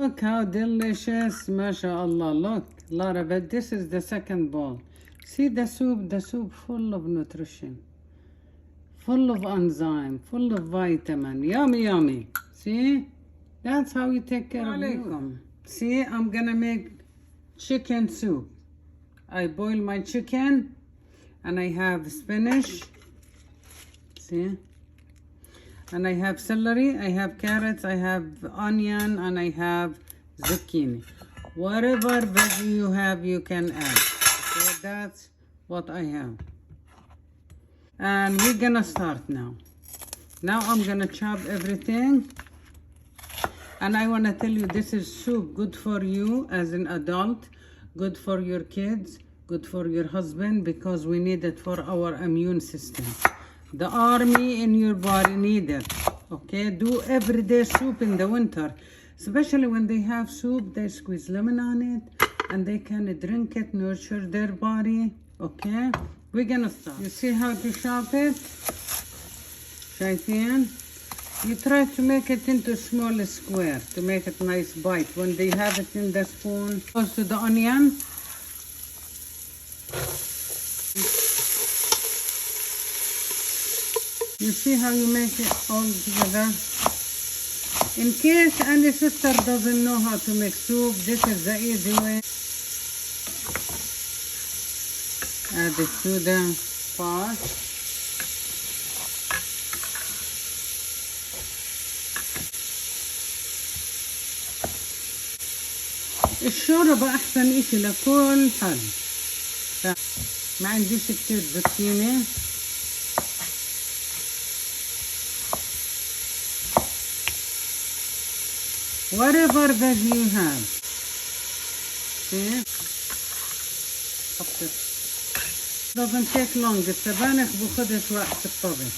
Look how delicious, mashallah. Look, a lot of it. This is the second bowl. See the soup full of nutrition, full of enzyme, full of vitamin. Yummy, yummy. See, that's how you take care of you. See, I'm gonna make chicken soup. I boil my chicken and I have spinach. See? And I have celery, I have carrots, I have onion, and I have zucchini. Whatever veggie you have, you can add. Okay, that's what I have. And we're gonna start now. Now I'm gonna chop everything. And I wanna tell you, this is soup good for you as an adult, good for your kids, good for your husband, because we need it for our immune system. The army in your body need it. Okay, do everyday soup in the winter, especially when they have soup, they squeeze lemon on it and they can drink it, nurture their body. Okay, we're gonna start. You see how to chop it? شايفين? You try to make it into small square to make it nice bite. When they have it in the spoon, goes to the onion. You see how you make it all together? In case any sister doesn't know how to make soup, this is the easy way. Add it to the pot. الشوربة أحسن إشي لكل حد. ما عنديش كتير زوكيني. Whatever veggie you have. See? Doesn't take long. السبانخ بخدش وقت في الطبخ.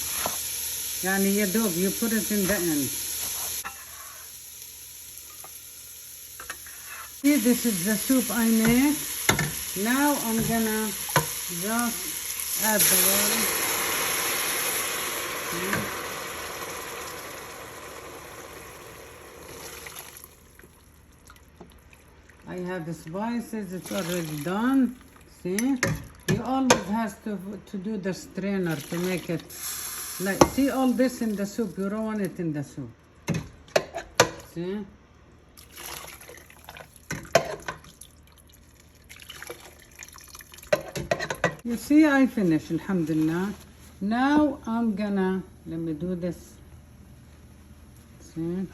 يعني يا دوب you put it in the end. See, this is the soup I make. Now I'm gonna just add the water. See? I have the spices, it's already done. See? You always have to do the strainer to make it like, see all this in the soup, you don't want it in the soup. See? You see, I finished, alhamdulillah. Now I'm gonna, let me do this. See?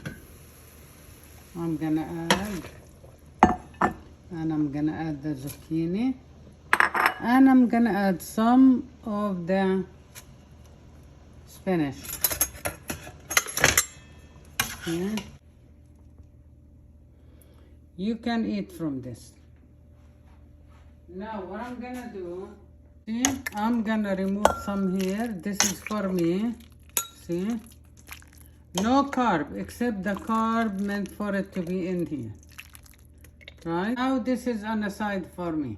I'm gonna add. And I'm gonna add the zucchini, and I'm gonna add some of the spinach. Okay. You can eat from this. Now what I'm gonna do, see, I'm gonna remove some here. This is for me. See, no carb except the carb meant for it to be in here. Right, now this is on the side for me.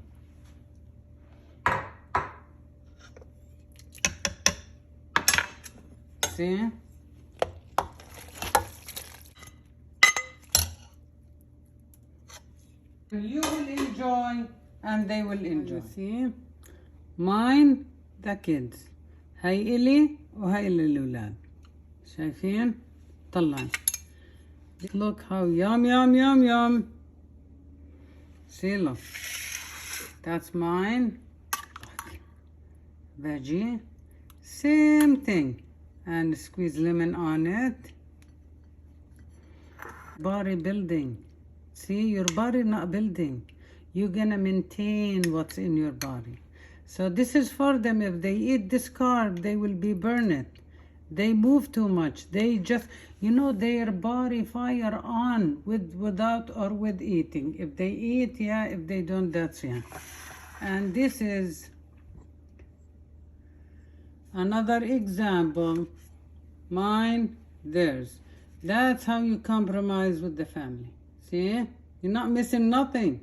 See? You will enjoy and they will enjoy. See? Mine, the kids. هاي إلي وهاي للأولاد. شايفين؟ طلعي. Look how yum, yum, yum, yum. See, look, that's mine. Veggie, same thing, and squeeze lemon on it. Body building. See, your body not building. You're gonna maintain what's in your body. So this is for them. If they eat this carb, they will be burned. They move too much. They just, you know, their body fire on without or with eating. If they eat, yeah. If they don't, that's yeah. And this is another example. Mine, theirs. That's how you compromise with the family. See? You're not missing nothing.